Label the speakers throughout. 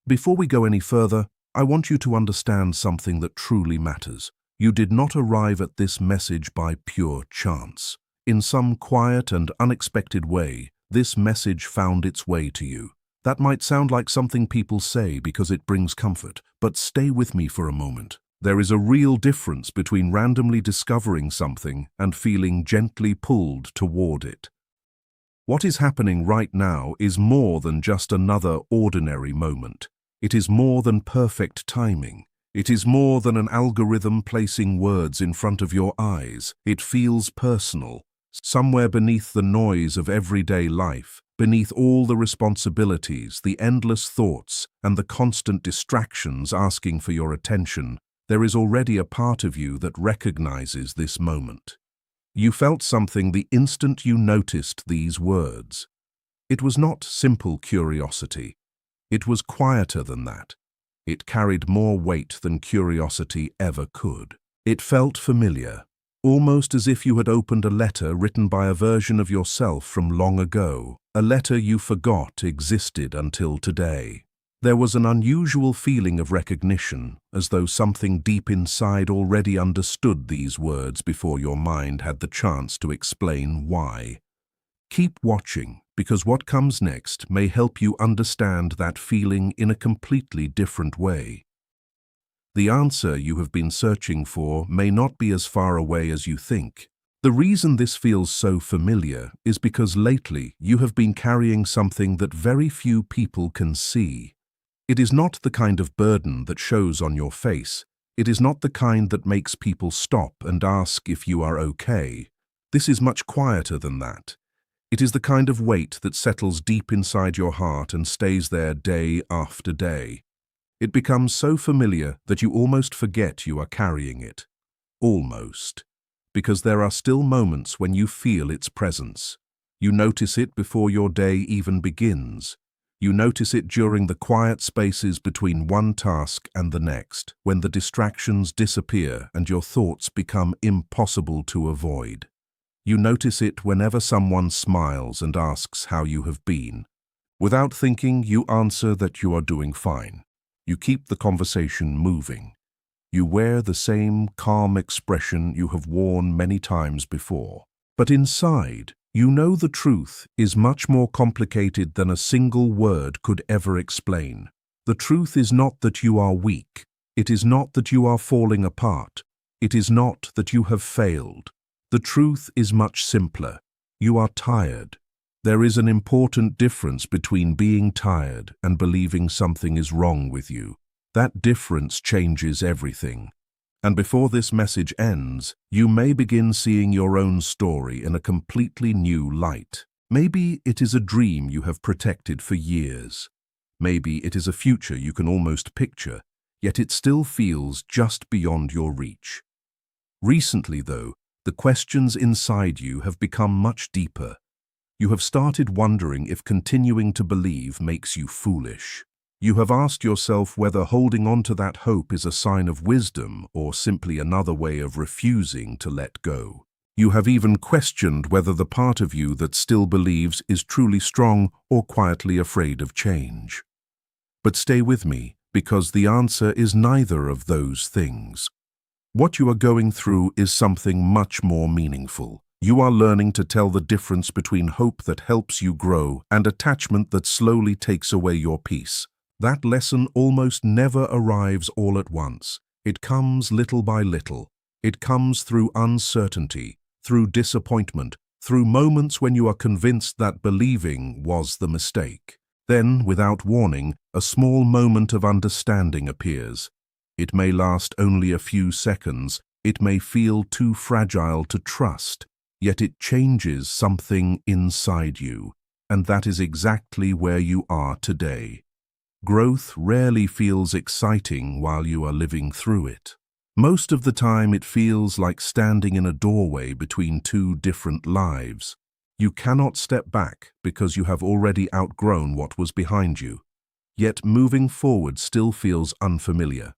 Speaker 1: Before we go any further, I want you to understand something that truly matters. You did not arrive at this message by pure chance. In some quiet and unexpected way, this message found its way to you. That might sound like something people say because it brings comfort, but stay with me for a moment. There is a real difference between randomly discovering something and feeling gently pulled toward it. What is happening right now is more than just another ordinary moment. It is more than perfect timing. It is more than an algorithm placing words in front of your eyes. It feels personal. Somewhere beneath the noise of everyday life, beneath all the responsibilities, the endless thoughts, and the constant distractions asking for your attention, there is already a part of you that recognizes this moment. You felt something the instant you noticed these words. It was not simple curiosity. It was quieter than that. It carried more weight than curiosity ever could. It felt familiar, almost as if you had opened a letter written by a version of yourself from long ago, a letter you forgot existed until today. There was an unusual feeling of recognition, as though something deep inside already understood these words before your mind had the chance to explain why. Keep watching, because what comes next may help you understand that feeling in a completely different way. The answer you have been searching for may not be as far away as you think. The reason this feels so familiar is because lately you have been carrying something that very few people can see. It is not the kind of burden that shows on your face. It is not the kind that makes people stop and ask if you are okay. This is much quieter than that. It is the kind of weight that settles deep inside your heart and stays there day after day. It becomes so familiar that you almost forget you are carrying it. Almost. Because there are still moments when you feel its presence. You notice it before your day even begins. You notice it during the quiet spaces between one task and the next, when the distractions disappear and your thoughts become impossible to avoid. You notice it whenever someone smiles and asks how you have been. Without thinking, you answer that you are doing fine. You keep the conversation moving. You wear the same calm expression you have worn many times before. But inside, you know the truth is much more complicated than a single word could ever explain. The truth is not that you are weak. It is not that you are falling apart. It is not that you have failed. The truth is much simpler. You are tired. There is an important difference between being tired and believing something is wrong with you. That difference changes everything. And before this message ends, you may begin seeing your own story in a completely new light. Maybe it is a dream you have protected for years. Maybe it is a future you can almost picture, yet it still feels just beyond your reach. Recently, though, the questions inside you have become much deeper. You have started wondering if continuing to believe makes you foolish. You have asked yourself whether holding on to that hope is a sign of wisdom or simply another way of refusing to let go. You have even questioned whether the part of you that still believes is truly strong or quietly afraid of change. But stay with me, because the answer is neither of those things. What you are going through is something much more meaningful. You are learning to tell the difference between hope that helps you grow and attachment that slowly takes away your peace. That lesson almost never arrives all at once. It comes little by little. It comes through uncertainty, through disappointment, through moments when you are convinced that believing was the mistake. Then, without warning, a small moment of understanding appears. It may last only a few seconds. It may feel too fragile to trust. Yet it changes something inside you, and that is exactly where you are today. Growth rarely feels exciting while you are living through it. Most of the time it feels like standing in a doorway between two different lives. You cannot step back because you have already outgrown what was behind you. Yet moving forward still feels unfamiliar.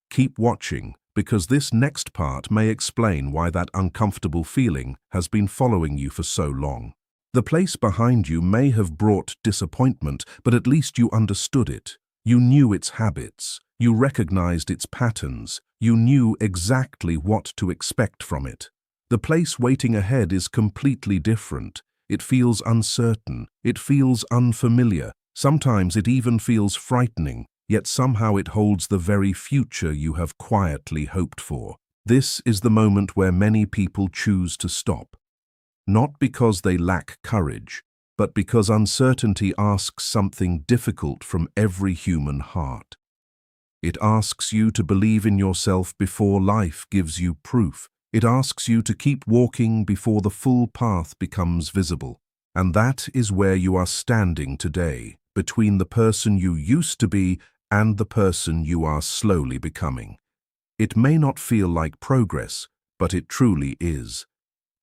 Speaker 1: Keep watching, because this next part may explain why that uncomfortable feeling has been following you for so long. The place behind you may have brought disappointment, but at least you understood it. You knew its habits. You recognized its patterns. You knew exactly what to expect from it. The place waiting ahead is completely different. It feels uncertain. It feels unfamiliar. Sometimes it even feels frightening, yet somehow it holds the very future you have quietly hoped for. This is the moment where many people choose to stop. Not because they lack courage, but because uncertainty asks something difficult from every human heart. It asks you to believe in yourself before life gives you proof. It asks you to keep walking before the full path becomes visible. And that is where you are standing today, between the person you used to be and the person you are slowly becoming. It may not feel like progress, but it truly is.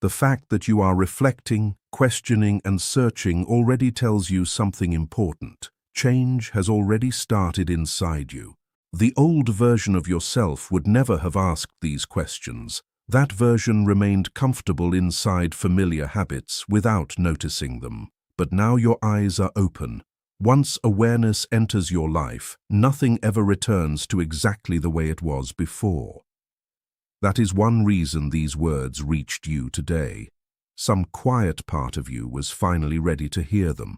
Speaker 1: The fact that you are reflecting, questioning, and searching already tells you something important. Change has already started inside you. The old version of yourself would never have asked these questions. That version remained comfortable inside familiar habits without noticing them. But now your eyes are open. Once awareness enters your life, nothing ever returns to exactly the way it was before. That is one reason these words reached you today. Some quiet part of you was finally ready to hear them.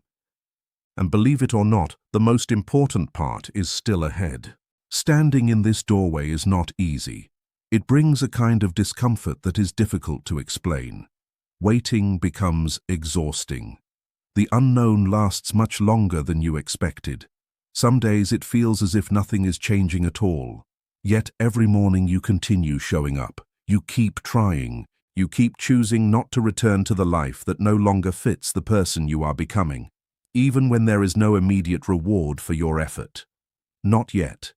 Speaker 1: And believe it or not, the most important part is still ahead. Standing in this doorway is not easy. It brings a kind of discomfort that is difficult to explain. Waiting becomes exhausting. The unknown lasts much longer than you expected. Some days it feels as if nothing is changing at all. Yet every morning you continue showing up. You keep trying. You keep choosing not to return to the life that no longer fits the person you are becoming, even when there is no immediate reward for your effort. Not yet.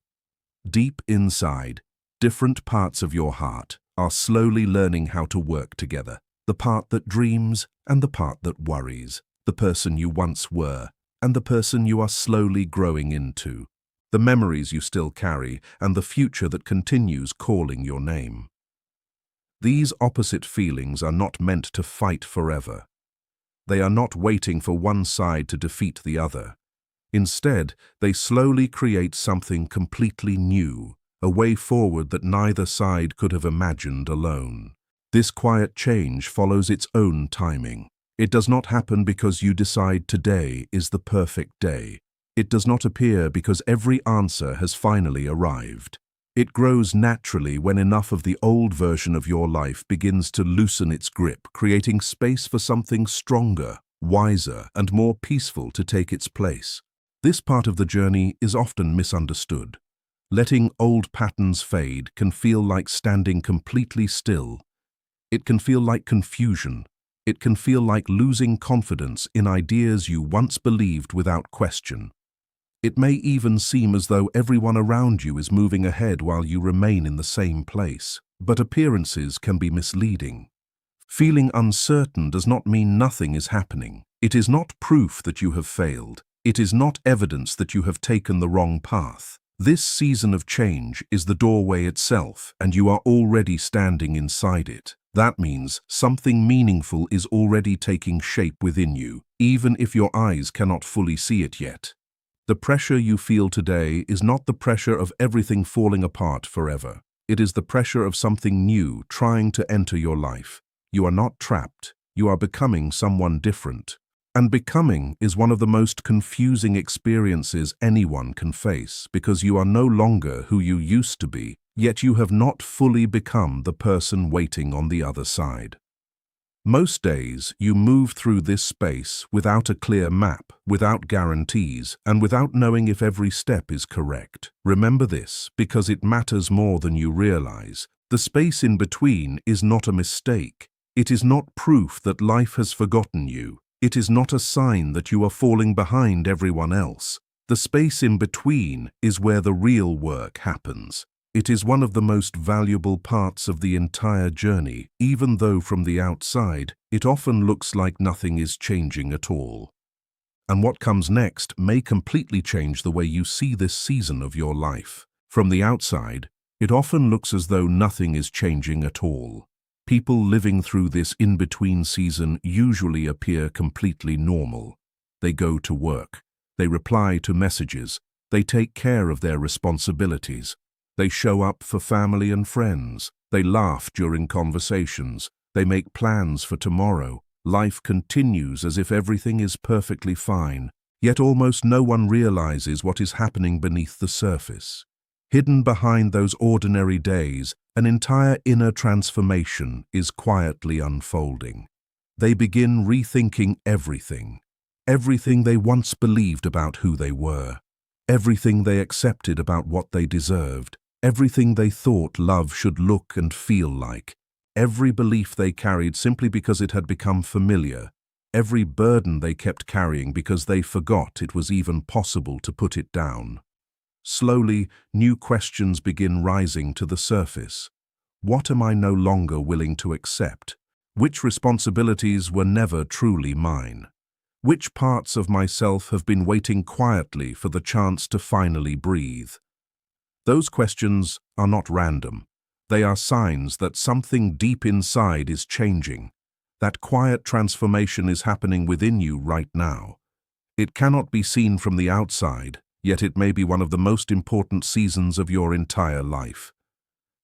Speaker 1: Deep inside, different parts of your heart are slowly learning how to work together. The part that dreams and the part that worries. The person you once were and the person you are slowly growing into. The memories you still carry and the future that continues calling your name. These opposite feelings are not meant to fight forever. They are not waiting for one side to defeat the other. Instead, they slowly create something completely new, a way forward that neither side could have imagined alone. This quiet change follows its own timing. It does not happen because you decide today is the perfect day. It does not appear because every answer has finally arrived. It grows naturally when enough of the old version of your life begins to loosen its grip, creating space for something stronger, wiser, and more peaceful to take its place. This part of the journey is often misunderstood. Letting old patterns fade can feel like standing completely still. It can feel like confusion. It can feel like losing confidence in ideas you once believed without question. It may even seem as though everyone around you is moving ahead while you remain in the same place. But appearances can be misleading. Feeling uncertain does not mean nothing is happening. It is not proof that you have failed. It is not evidence that you have taken the wrong path. This season of change is the doorway itself, and you are already standing inside it. That means something meaningful is already taking shape within you, even if your eyes cannot fully see it yet. The pressure you feel today is not the pressure of everything falling apart forever. It is the pressure of something new trying to enter your life. You are not trapped. You are becoming someone different. And becoming is one of the most confusing experiences anyone can face because you are no longer who you used to be, yet you have not fully become the person waiting on the other side. Most days, you move through this space without a clear map, without guarantees, and without knowing if every step is correct. Remember this, because it matters more than you realize. The space in between is not a mistake. It is not proof that life has forgotten you. It is not a sign that you are falling behind everyone else. The space in between is where the real work happens. It is one of the most valuable parts of the entire journey, even though from the outside, it often looks like nothing is changing at all. And what comes next may completely change the way you see this season of your life. From the outside, it often looks as though nothing is changing at all. People living through this in-between season usually appear completely normal. They go to work. They reply to messages. They take care of their responsibilities. They show up for family and friends. They laugh during conversations. They make plans for tomorrow. Life continues as if everything is perfectly fine, yet almost no one realizes what is happening beneath the surface. Hidden behind those ordinary days, an entire inner transformation is quietly unfolding. They begin rethinking everything. Everything they once believed about who they were. Everything they accepted about what they deserved. Everything they thought love should look and feel like. Every belief they carried simply because it had become familiar. Every burden they kept carrying because they forgot it was even possible to put it down. Slowly, new questions begin rising to the surface. What am I no longer willing to accept? Which responsibilities were never truly mine? Which parts of myself have been waiting quietly for the chance to finally breathe? Those questions are not random. They are signs that something deep inside is changing. That quiet transformation is happening within you right now. It cannot be seen from the outside, yet it may be one of the most important seasons of your entire life.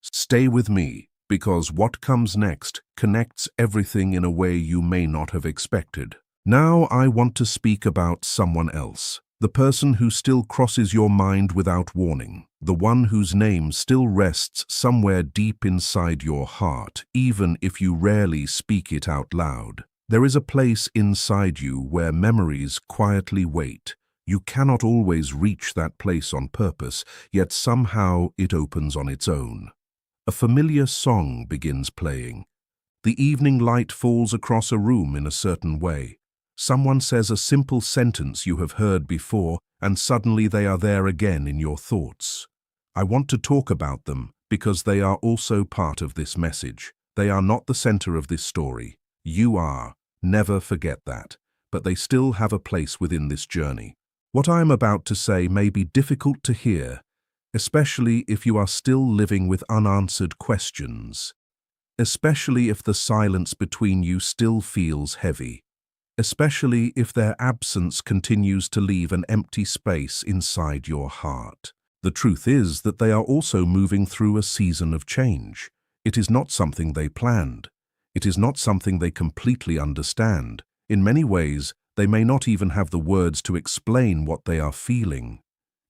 Speaker 1: Stay with me, because what comes next connects everything in a way you may not have expected. Now I want to speak about someone else. The person who still crosses your mind without warning. The one whose name still rests somewhere deep inside your heart, even if you rarely speak it out loud. There is a place inside you where memories quietly wait. You cannot always reach that place on purpose, yet somehow it opens on its own. A familiar song begins playing. The evening light falls across a room in a certain way. Someone says a simple sentence you have heard before, and suddenly they are there again in your thoughts. I want to talk about them because they are also part of this message. They are not the center of this story. You are. Never forget that. But they still have a place within this journey. What I am about to say may be difficult to hear, especially if you are still living with unanswered questions. Especially if the silence between you still feels heavy. Especially if their absence continues to leave an empty space inside your heart. The truth is that they are also moving through a season of change. It is not something they planned. It is not something they completely understand. In many ways, they may not even have the words to explain what they are feeling.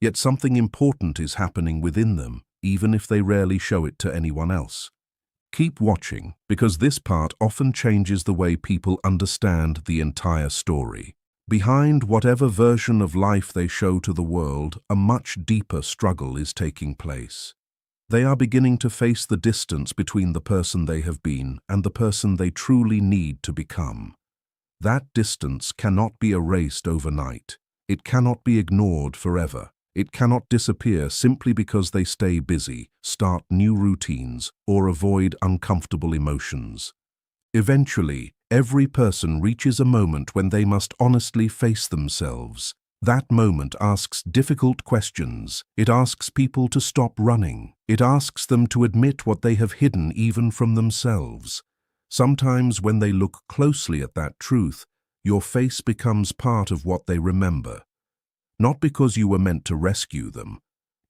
Speaker 1: Yet something important is happening within them, even if they rarely show it to anyone else. Keep watching, because this part often changes the way people understand the entire story. Behind whatever version of life they show to the world, a much deeper struggle is taking place. They are beginning to face the distance between the person they have been and the person they truly need to become. That distance cannot be erased overnight. It cannot be ignored forever. It cannot disappear simply because they stay busy, start new routines, or avoid uncomfortable emotions. Eventually, every person reaches a moment when they must honestly face themselves. That moment asks difficult questions. It asks people to stop running. It asks them to admit what they have hidden even from themselves. Sometimes when they look closely at that truth, your face becomes part of what they remember. Not because you were meant to rescue them,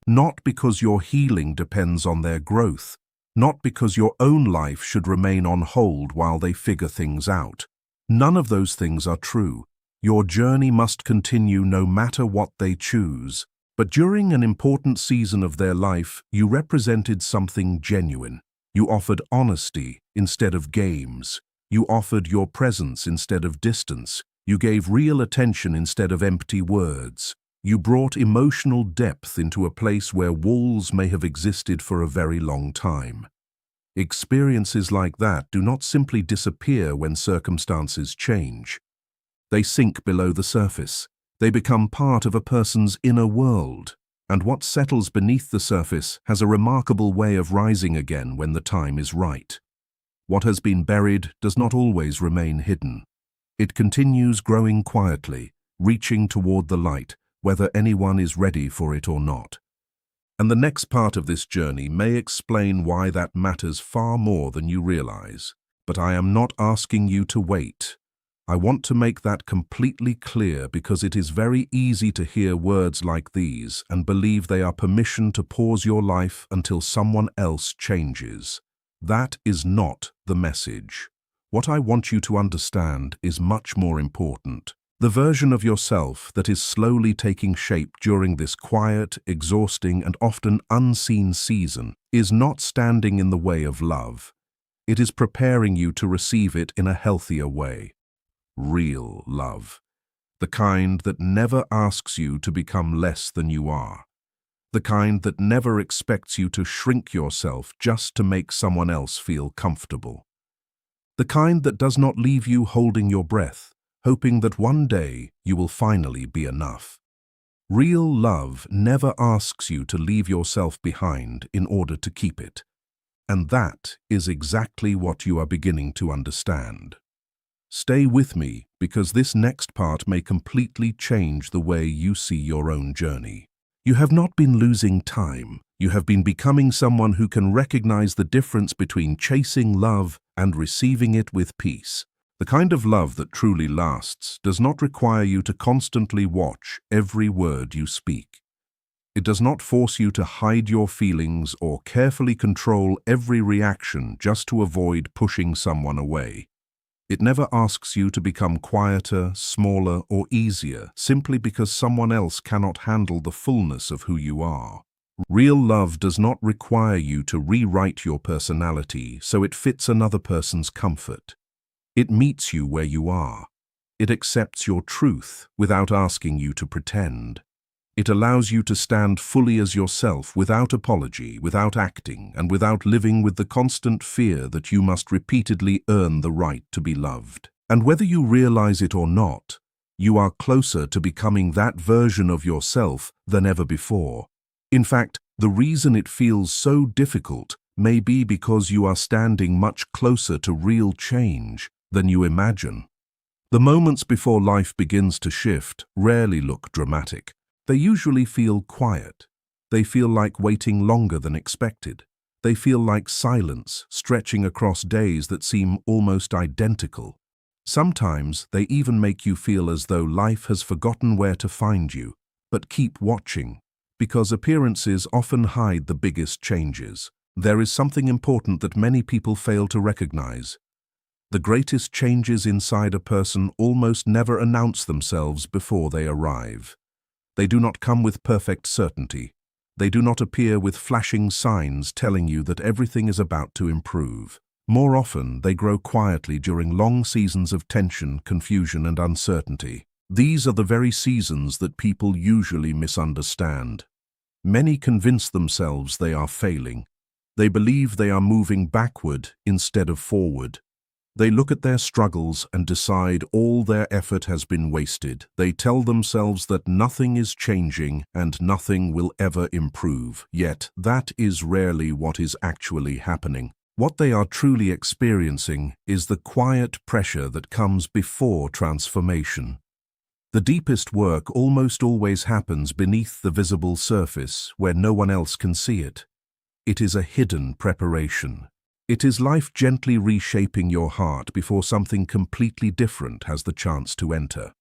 Speaker 1: not because your healing depends on their growth, not because your own life should remain on hold while they figure things out. None of those things are true. Your journey must continue no matter what they choose. But during an important season of their life, you represented something genuine. You offered honesty instead of games. You offered your presence instead of distance. You gave real attention instead of empty words. You brought emotional depth into a place where walls may have existed for a very long time. Experiences like that do not simply disappear when circumstances change. They sink below the surface. They become part of a person's inner world. And what settles beneath the surface has a remarkable way of rising again when the time is right. What has been buried does not always remain hidden. It continues growing quietly, reaching toward the light, whether anyone is ready for it or not. And the next part of this journey may explain why that matters far more than you realize. But I am not asking you to wait. I want to make that completely clear because it is very easy to hear words like these and believe they are permission to pause your life until someone else changes. That is not the message. What I want you to understand is much more important. The version of yourself that is slowly taking shape during this quiet, exhausting, and often unseen season is not standing in the way of love. It is preparing you to receive it in a healthier way. Real love. The kind that never asks you to become less than you are. The kind that never expects you to shrink yourself just to make someone else feel comfortable. The kind that does not leave you holding your breath, hoping that one day you will finally be enough. Real love never asks you to leave yourself behind in order to keep it. And that is exactly what you are beginning to understand. Stay with me because this next part may completely change the way you see your own journey. You have not been losing time. You have been becoming someone who can recognize the difference between chasing love and receiving it with peace. The kind of love that truly lasts does not require you to constantly watch every word you speak. It does not force you to hide your feelings or carefully control every reaction just to avoid pushing someone away. It never asks you to become quieter, smaller, or easier simply because someone else cannot handle the fullness of who you are. Real love does not require you to rewrite your personality so it fits another person's comfort. It meets you where you are. It accepts your truth without asking you to pretend. It allows you to stand fully as yourself without apology, without acting, and without living with the constant fear that you must repeatedly earn the right to be loved. And whether you realize it or not, you are closer to becoming that version of yourself than ever before. In fact, the reason it feels so difficult may be because you are standing much closer to real change than you imagine. The moments before life begins to shift rarely look dramatic. They usually feel quiet. They feel like waiting longer than expected. They feel like silence stretching across days that seem almost identical. Sometimes they even make you feel as though life has forgotten where to find you. But keep watching, because appearances often hide the biggest changes. There is something important that many people fail to recognize. The greatest changes inside a person almost never announce themselves before they arrive. They do not come with perfect certainty. They do not appear with flashing signs telling you that everything is about to improve. More often, they grow quietly during long seasons of tension, confusion, and uncertainty. These are the very seasons that people usually misunderstand. Many convince themselves they are failing. They believe they are moving backward instead of forward. They look at their struggles and decide all their effort has been wasted. They tell themselves that nothing is changing and nothing will ever improve. Yet, that is rarely what is actually happening. What they are truly experiencing is the quiet pressure that comes before transformation. The deepest work almost always happens beneath the visible surface where no one else can see it. It is a hidden preparation. It is life gently reshaping your heart before something completely different has the chance to enter.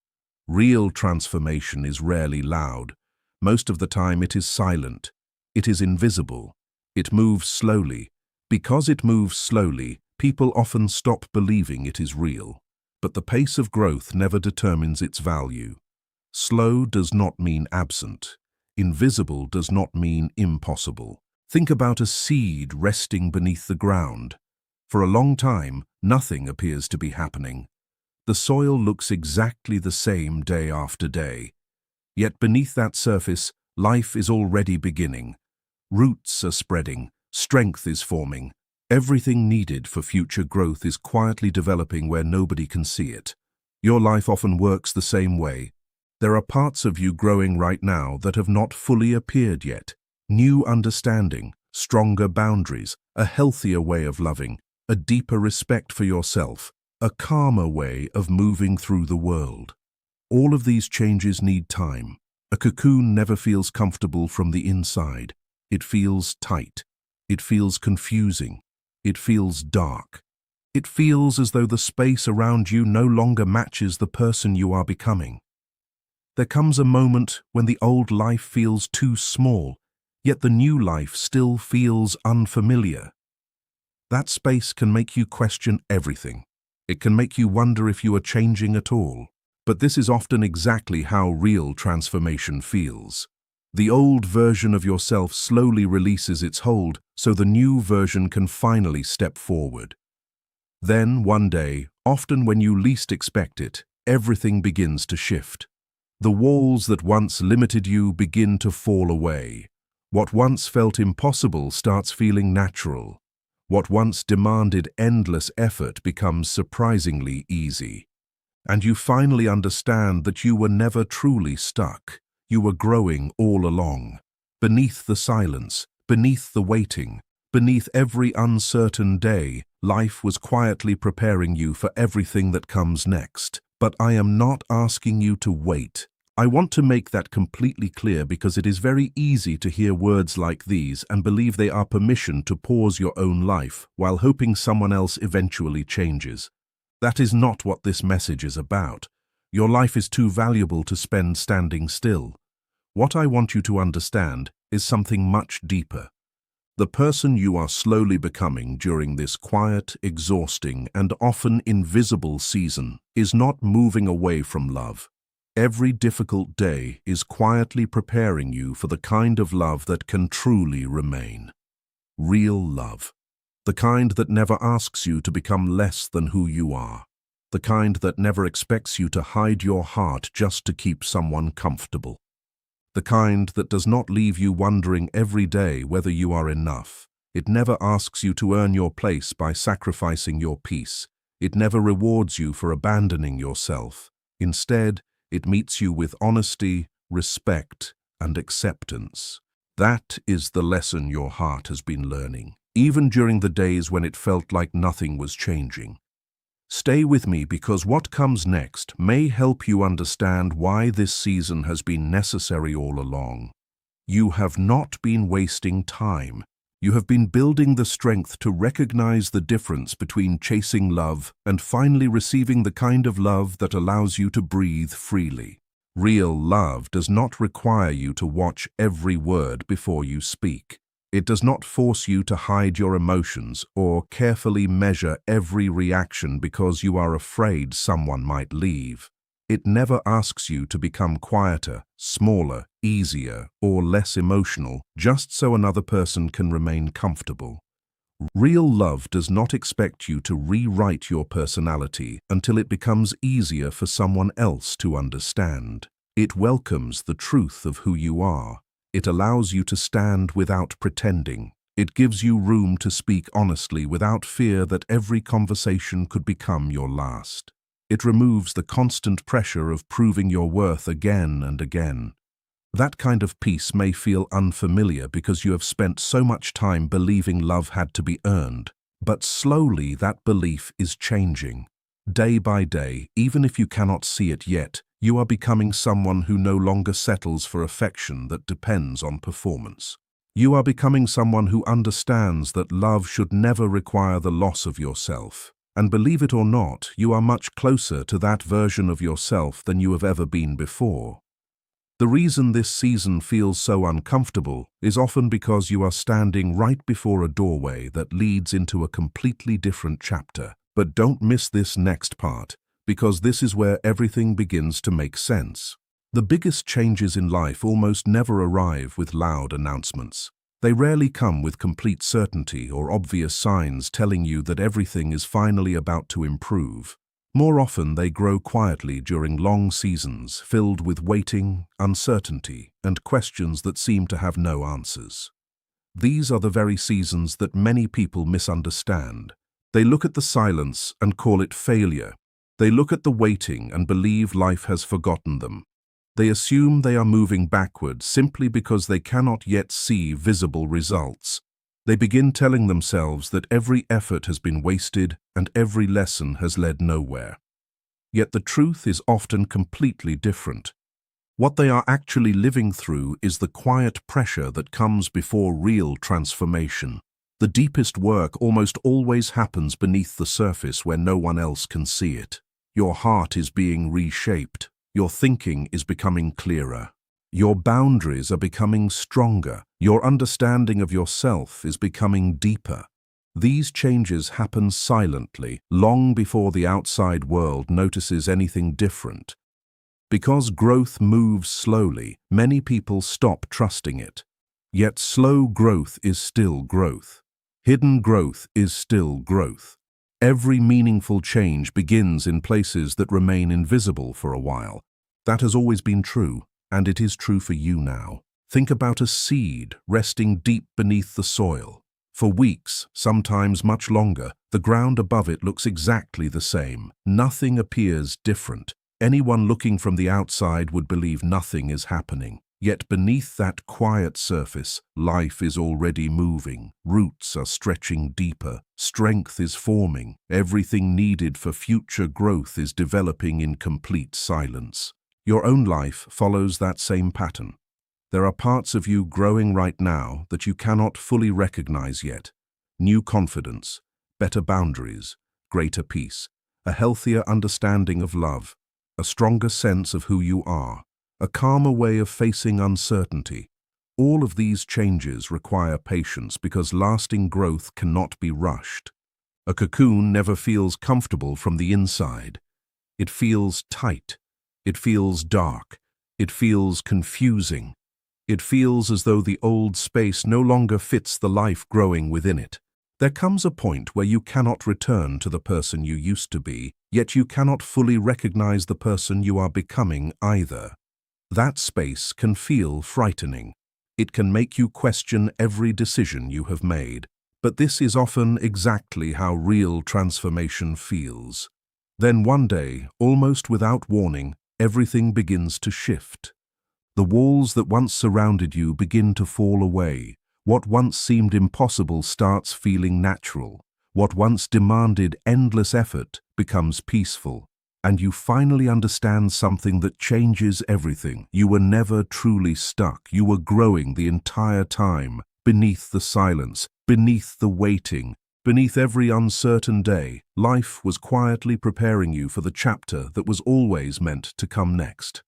Speaker 1: Real transformation is rarely loud. Most of the time it is silent. It is invisible. It moves slowly. Because it moves slowly, people often stop believing it is real. But the pace of growth never determines its value. Slow does not mean absent. Invisible does not mean impossible. Think about a seed resting beneath the ground. For a long time, nothing appears to be happening. The soil looks exactly the same day after day. Yet beneath that surface, life is already beginning. Roots are spreading, strength is forming. Everything needed for future growth is quietly developing where nobody can see it. Your life often works the same way. There are parts of you growing right now that have not fully appeared yet. New understanding, stronger boundaries, a healthier way of loving, a deeper respect for yourself, a calmer way of moving through the world. All of these changes need time. A cocoon never feels comfortable from the inside. It feels tight. It feels confusing. It feels dark. It feels as though the space around you no longer matches the person you are becoming. There comes a moment when the old life feels too small, yet the new life still feels unfamiliar. That space can make you question everything. It can make you wonder if you are changing at all. But this is often exactly how real transformation feels. The old version of yourself slowly releases its hold so the new version can finally step forward. Then, one day, often when you least expect it, everything begins to shift. The walls that once limited you begin to fall away. What once felt impossible starts feeling natural. What once demanded endless effort becomes surprisingly easy. And you finally understand that you were never truly stuck. You were growing all along. Beneath the silence, beneath the waiting, beneath every uncertain day, life was quietly preparing you for everything that comes next. But I am not asking you to wait. I want to make that completely clear because it is very easy to hear words like these and believe they are permission to pause your own life while hoping someone else eventually changes. That is not what this message is about. Your life is too valuable to spend standing still. What I want you to understand is something much deeper. The person you are slowly becoming during this quiet, exhausting, and often invisible season is not moving away from love. Every difficult day is quietly preparing you for the kind of love that can truly remain. Real love. The kind that never asks you to become less than who you are. The kind that never expects you to hide your heart just to keep someone comfortable. The kind that does not leave you wondering every day whether you are enough. It never asks you to earn your place by sacrificing your peace. It never rewards you for abandoning yourself. Instead, it meets you with honesty, respect, and acceptance. That is the lesson your heart has been learning, even during the days when it felt like nothing was changing. Stay with me because what comes next may help you understand why this season has been necessary all along. You have not been wasting time. You have been building the strength to recognize the difference between chasing love and finally receiving the kind of love that allows you to breathe freely. Real love does not require you to watch every word before you speak. It does not force you to hide your emotions or carefully measure every reaction because you are afraid someone might leave. It never asks you to become quieter, smaller, easier, or less emotional just so another person can remain comfortable. Real love does not expect you to rewrite your personality until it becomes easier for someone else to understand. It welcomes the truth of who you are. It allows you to stand without pretending. It gives you room to speak honestly without fear that every conversation could become your last. It removes the constant pressure of proving your worth again and again. That kind of peace may feel unfamiliar because you have spent so much time believing love had to be earned. But slowly that belief is changing. Day by day, even if you cannot see it yet, you are becoming someone who no longer settles for affection that depends on performance. You are becoming someone who understands that love should never require the loss of yourself. And believe it or not, you are much closer to that version of yourself than you have ever been before. The reason this season feels so uncomfortable is often because you are standing right before a doorway that leads into a completely different chapter. But don't miss this next part, because this is where everything begins to make sense. The biggest changes in life almost never arrive with loud announcements. They rarely come with complete certainty or obvious signs telling you that everything is finally about to improve. More often, they grow quietly during long seasons filled with waiting, uncertainty, and questions that seem to have no answers. These are the very seasons that many people misunderstand. They look at the silence and call it failure. They look at the waiting and believe life has forgotten them. They assume they are moving backward simply because they cannot yet see visible results. They begin telling themselves that every effort has been wasted and every lesson has led nowhere. Yet the truth is often completely different. What they are actually living through is the quiet pressure that comes before real transformation. The deepest work almost always happens beneath the surface where no one else can see it. Your heart is being reshaped. Your thinking is becoming clearer. Your boundaries are becoming stronger. Your understanding of yourself is becoming deeper. These changes happen silently, long before the outside world notices anything different. Because growth moves slowly, many people stop trusting it. Yet slow growth is still growth. Hidden growth is still growth. Every meaningful change begins in places that remain invisible for a while. That has always been true, and it is true for you now. Think about a seed resting deep beneath the soil. For weeks, sometimes much longer, the ground above it looks exactly the same. Nothing appears different. Anyone looking from the outside would believe nothing is happening. Yet beneath that quiet surface, life is already moving. Roots are stretching deeper. Strength is forming. Everything needed for future growth is developing in complete silence. Your own life follows that same pattern. There are parts of you growing right now that you cannot fully recognize yet. New confidence, better boundaries, greater peace, a healthier understanding of love, a stronger sense of who you are, a calmer way of facing uncertainty. All of these changes require patience because lasting growth cannot be rushed. A cocoon never feels comfortable from the inside. It feels tight. It feels dark. It feels confusing. It feels as though the old space no longer fits the life growing within it. There comes a point where you cannot return to the person you used to be, yet you cannot fully recognize the person you are becoming either. That space can feel frightening. It can make you question every decision you have made. But this is often exactly how real transformation feels. Then one day, almost without warning, everything begins to shift. The walls that once surrounded you begin to fall away. What once seemed impossible starts feeling natural. What once demanded endless effort becomes peaceful. And you finally understand something that changes everything. You were never truly stuck. You were growing the entire time, beneath the silence, beneath the waiting, beneath every uncertain day. Life was quietly preparing you for the chapter that was always meant to come next.